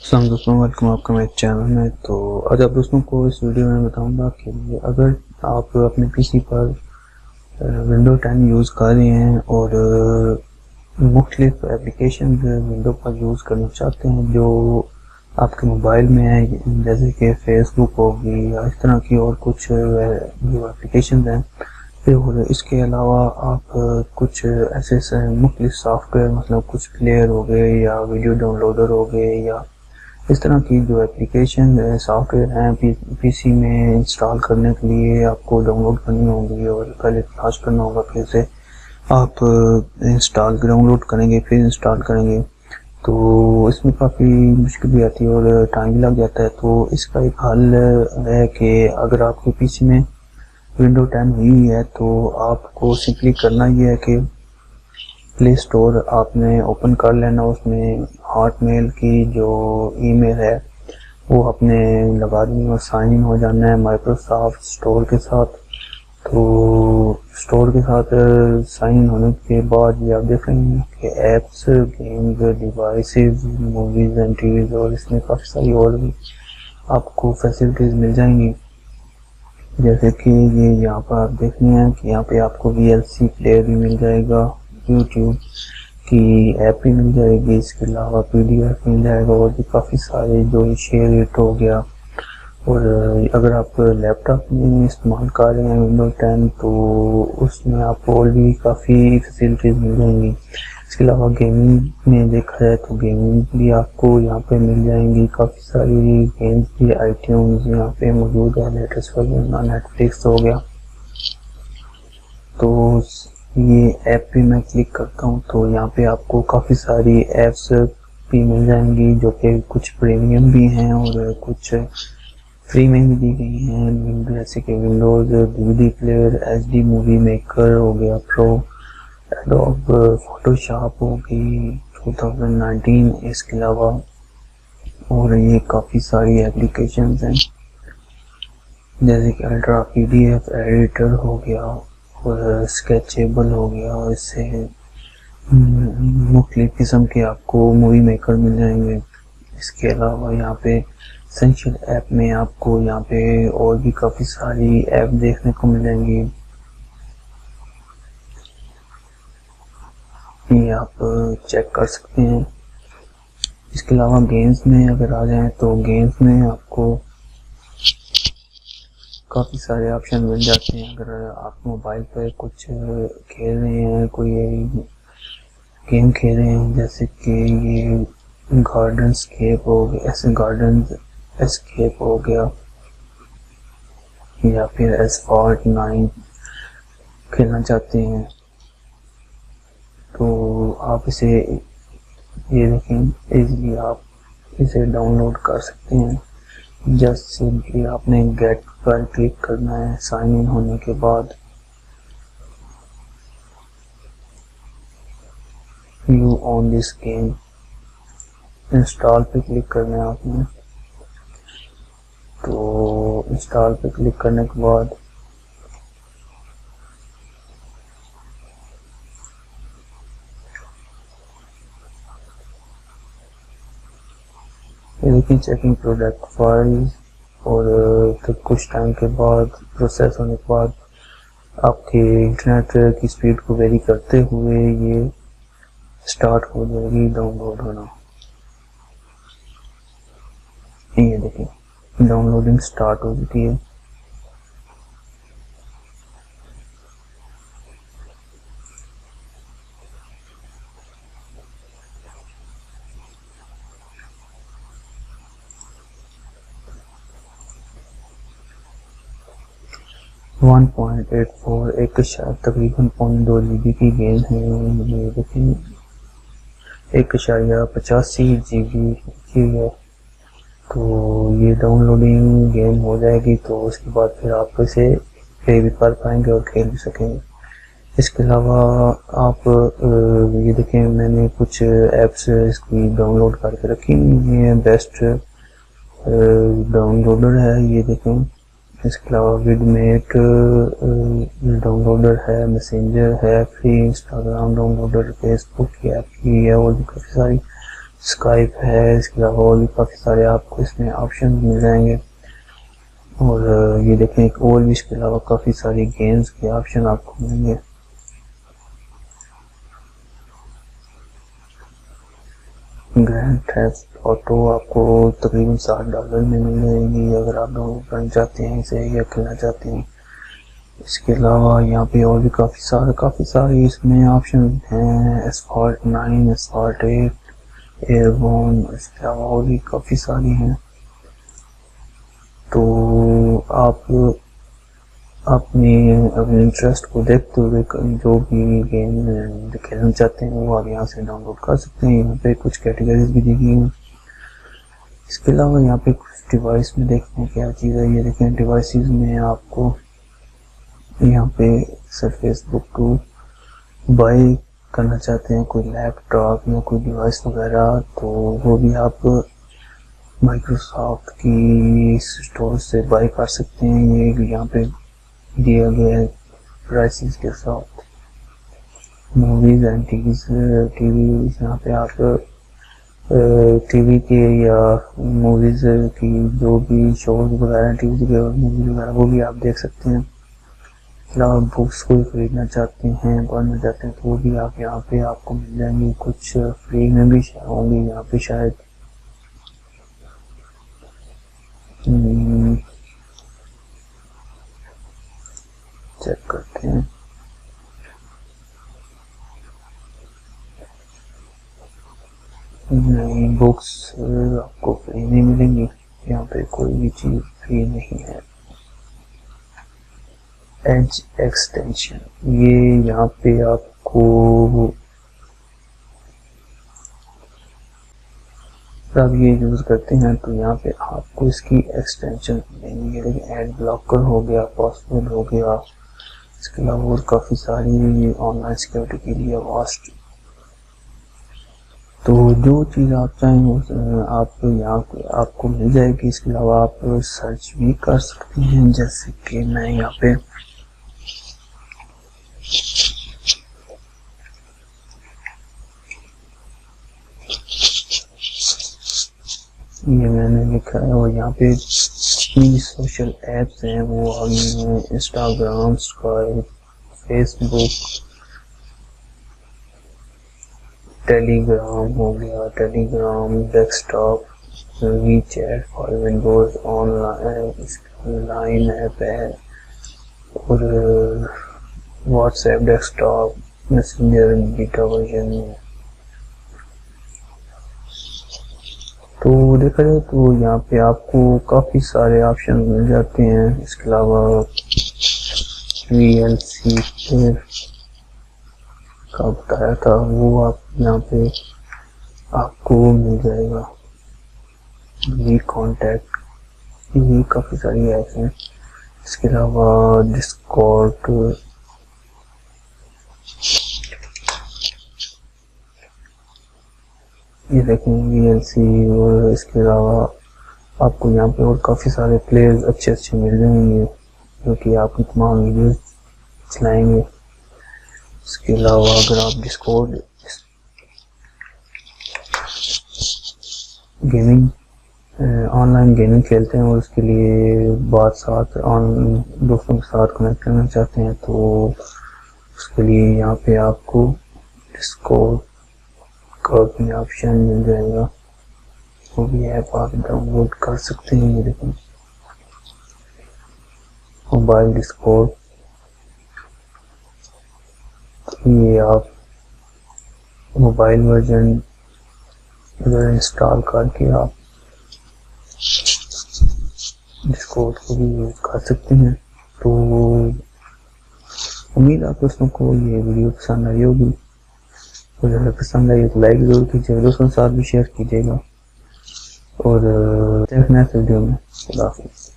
सलाम दोस्तों, वेलकम आपका मेरे चैनल में। तो आज आप दोस्तों को इस वीडियो में बताऊंगा कि अगर आप अपने पीसी पर विंडो 10 यूज़ कर रहे हैं और मुख्तलिफ एप्लीकेशन विंडो पर यूज़ करना चाहते हैं जो आपके मोबाइल में है, जैसे कि फेसबुक होगी या इस तरह की और कुछ जो एप्लीकेशन हैं। और इसके अलावा आप कुछ ऐसे मुख्तलिफ सॉफ्टवेयर, मतलब कुछ प्लेयर हो गए या वीडियो डाउनलोडर हो गए या इस तरह की जो एप्लीकेशन सॉफ्टवेयर हैं पीसी में इंस्टॉल करने के लिए आपको डाउनलोड करनी होगी और पहले तलाश करना होगा, फिर से आप डाउनलोड करेंगे, फिर इंस्टॉल करेंगे, तो इसमें काफ़ी मुश्किल भी आती है और टाइम भी लग जाता है। तो इसका एक हल है कि अगर आपके पीसी में विंडो 10 हुई है तो आपको सिंपली करना ये है कि प्ले स्टोर आपने ओपन कर लेना, उसमें हॉटमेल की जो ईमेल है वो आपने लगा दी और साइन इन हो जाना है माइक्रोसॉफ्ट स्टोर के साथ। तो स्टोर के साथ साइन इन होने के बाद ये आप देख रहे हैं कि apps, games, devices, movies and TVs और इसमें काफ़ी सारी और भी आपको फैसिलिटीज़ मिल जाएंगी। जैसे कि ये यहाँ पर आप देख रहे हैं कि यहाँ पे आपको VLC प्लेयर भी मिल जाएगा, यूट्यूब की ऐप भी मिल जाएगी, इसके अलावा PDF मिल जाएगा और भी काफ़ी सारे जो शेयर इट हो गया। और अगर आप लैपटॉप में इस्तेमाल कर रहे हैं विंडो 10 तो उसमें आपको और भी काफ़ी फैसिलिटीज़ मिल जाएंगी। इसके अलावा गेमिंग में देखा जाए तो गेमिंग भी आपको यहाँ पे मिल जाएंगी, काफ़ी सारी गेम्स भी आईट्यून्स यहाँ पे मौजूद है, लेटेस्ट वर्जन नेटफ्लिक्स हो गया। तो ये ऐप भी मैं क्लिक करता हूँ तो यहाँ पे आपको काफ़ी सारी ऐप्स भी मिल जाएंगी जो कि कुछ प्रीमियम भी हैं और कुछ फ्री में भी दी गई हैं, जैसे कि Windows DVD player, HD movie maker हो गया प्रो, एडोब फोटोशॉप होगी 2019। इसके अलावा और ये काफ़ी सारी एप्लीकेशंस हैं जैसे कि अल्ट्रा PDF एडिटर हो गया और स्केचेबल हो गया, और इससे मुख्तलिफ किस्म के आपको मूवी मेकर मिल जाएंगे। इसके अलावा यहाँ पे एसेंशियल ऐप में आपको यहाँ पे और भी काफ़ी सारी ऐप देखने को मिल जाएंगी, ये आप चेक कर सकते हैं। इसके अलावा गेम्स में अगर आ जाएं तो गेम्स में आपको काफ़ी सारे ऑप्शन मिल जाते हैं। अगर आप मोबाइल पर कुछ खेल रहे हैं, कोई गेम खेल रहे हैं, जैसे कि ये गार्डन स्केप हो गया, ऐसे गार्डन एस्केप हो गया, या फिर एसफॉल्ट 9 खेलना चाहते हैं तो आप इसे ये देखें इजीली आप इसे डाउनलोड कर सकते हैं। जस्ट सिंपली आपने गेट पर क्लिक करना है साइन इन होने के बाद। You on this game, install पे क्लिक करना है आपने। तो इंस्टॉल पे क्लिक करने के बाद ये देखिए चेकिंग प्रोडक्ट फाइल, और फिर कुछ टाइम के बाद प्रोसेस होने के बाद आपके इंटरनेट की स्पीड को वेरी करते हुए ये स्टार्ट हो जाएगी डाउनलोड होना। ये देखिए डाउनलोडिंग स्टार्ट हो चुकी है। वन 1.84 एक शायद तकरीबन 0.2 GB की गेम है, ये देखिए 1.85 GB की है। तो ये डाउनलोडिंग गेम हो जाएगी तो उसके बाद फिर आप इसे प्ले भी कर पाएंगे और खेल भी सकेंगे। इसके अलावा आप ये देखें मैंने कुछ ऐप्स इसकी डाउनलोड करके रखी, ये बेस्ट डाउनलोडर है, ये देखें। इसके अलावा विडमेट डाउनलोडर है, मैसेंजर है, फ्री इंस्टाग्राम डाउनलोडर, फेसबुक की ऐप की है और भी काफ़ी सारी स्काइप है, इसके अलावा और भी काफ़ी सारे आपको इसमें ऑप्शन मिल जाएंगे। और ये देखें और भी इसके अलावा काफ़ी सारी गेम्स के ऑप्शन आपको मिलेंगे। ग्रैंड थेफ्ट ऑटो आपको तकरीबन $60 में मिल जाएगी अगर आप डाउनलोड करना चाहते हैं इसे या खेलना चाहते हैं। इसके अलावा यहाँ पे और भी काफ़ी सारे इसमें ऑप्शन हैं, एसफॉल्ट 9, एसफॉल्ट 8, एयरबोर्न, इसके अलावा और भी काफ़ी सारी हैं। तो आप अपने इंटरेस्ट को देखते हुए जो भी गेम खेलना चाहते हैं वो आप यहाँ से डाउनलोड कर सकते हैं। यहाँ पे कुछ कैटेगरीज भी दी गई हैं। इसके अलावा यहाँ पे कुछ डिवाइस में देखते हैं क्या चीज़ है। ये देखें डिवाइसेस में आपको यहाँ पे सरफेस बुक 2 बाई करना चाहते हैं, कोई लैपटॉप या कोई डिवाइस वगैरह, तो वो भी आप माइक्रोसॉफ्ट की स्टोर से बाई कर सकते हैं। ये यहाँ पे दिया गया है प्राइसेस के साथ। मूवीज एंड टीवी यहाँ पे आप टीवी के या मूवीज की जो भी शोज वगैरह टीवी के मूवी वगैरह वो भी आप देख सकते हैं। अलावा बुक्स कोई खरीदना चाहते हैं, पढ़ना चाहते हैं तो वो भी आप यहाँ पे आपको मिल जाएंगे। कुछ फ्री में भी होंगे यहाँ पे शायद। चेक करते हैं। नहीं, बुक्स आपको फ्री नहीं मिलेंगी, यहाँ पे कोई भी चीज फ्री नहीं है। एज एक्सटेंशन ये यहाँ पे आपको जब ये यूज करते हैं तो यहाँ पे आपको इसकी एक्सटेंशन मिलेंगी। लेकिन एड ब्लॉकर हो गया, पासवर्ड हो गया, इसके अलावा और काफ़ी सारी ऑनलाइन सिक्योरिटी के लिए वास्ट। तो जो चीज़ आप चाहें आप यहाँ आपको मिल जाएगी। इसके अलावा आप सर्च भी कर सकते हैं, जैसे कि मैं यहाँ पे ये मैंने लिखा है और यहाँ पे सोशल एप्स हैं वो आ गई हैं, इंस्टाग्राम, स्काइप, फेसबुक, टेलीग्राम हो गया, Telegram desktop, WeChat for Windows, online app है और WhatsApp desktop, messenger beta version में। तो देखा जाए तो यहाँ पे आपको काफ़ी सारे ऑप्शन मिल जाते हैं। इसके अलावा VLC का बताया था वो आप यहाँ पे आपको मिल जाएगा। ये कॉन्टैक्ट, ये काफ़ी सारी ऐप्स हैं। इसके अलावा डिस्कॉर्ड, ये देखें VLC। और इसके अलावा आपको यहाँ पे और काफ़ी सारे प्लेयर्स अच्छे मिल जाएंगे जो कि आपकी तमाम वीडियोस चलाएंगे। इसके अलावा अगर आप डिस्कॉर्ड गेमिंग ऑनलाइन गेमिंग खेलते हैं और उसके लिए बात साथ दोस्तों के साथ कनेक्ट करना चाहते हैं तो उसके लिए यहाँ पे आपको डिस्कॉर्ड का भी ऑप्शन मिल जाएगा। वो भी ऐप आप डाउनलोड कर सकते हैं। ये देखो मोबाइल डिस्कॉर्ड, ये आप मोबाइल वर्जन अगर इंस्टॉल करके आप डिस्कॉर्ड को भी यूज कर सकते हैं। तो उम्मीद है आप दोस्तों को ये वीडियो पसंद आई होगी। तो अगर पसंद आई तो लाइक जरूर कीजिएगा, दोस्तों के साथ भी शेयर कीजिएगा और नेक्स्ट वीडियो में। खुदा हाफिज़।